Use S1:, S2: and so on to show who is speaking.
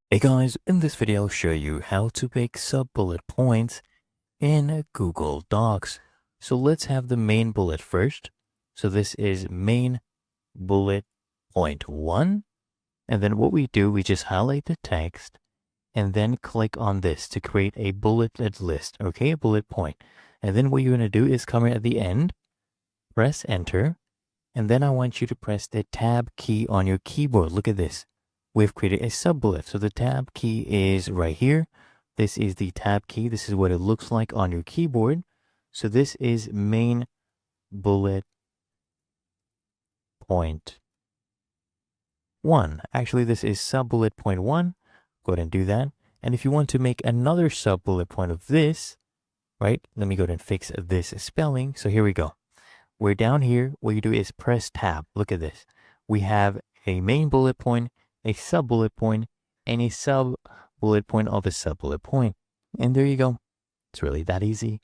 S1: Hey guys, in this video I'll show you how to make sub-bullet points in Google Docs. So let's have the main bullet first. So this is main bullet point 1. And then what we do, we just highlight the text and then click on this to create a bulleted list, okay, a bullet point. And then what you're going to do is come here at the end, press enter, and then I want you to press the tab key on your keyboard. Look at this. We've created a sub-bullet. So the tab key is right here. This is the tab key. This is what it looks like on your keyboard. So this is main bullet point 1. Actually, this is sub-bullet point 1. Go ahead and do that. And if you want to make another sub-bullet point of this, right? Let me go ahead and fix this spelling. So here we go. We're down here. What you do is press tab. Look at this. We have a main bullet point, a sub-bullet point, and a sub-bullet point of a sub-bullet point. And there you go. It's really that easy.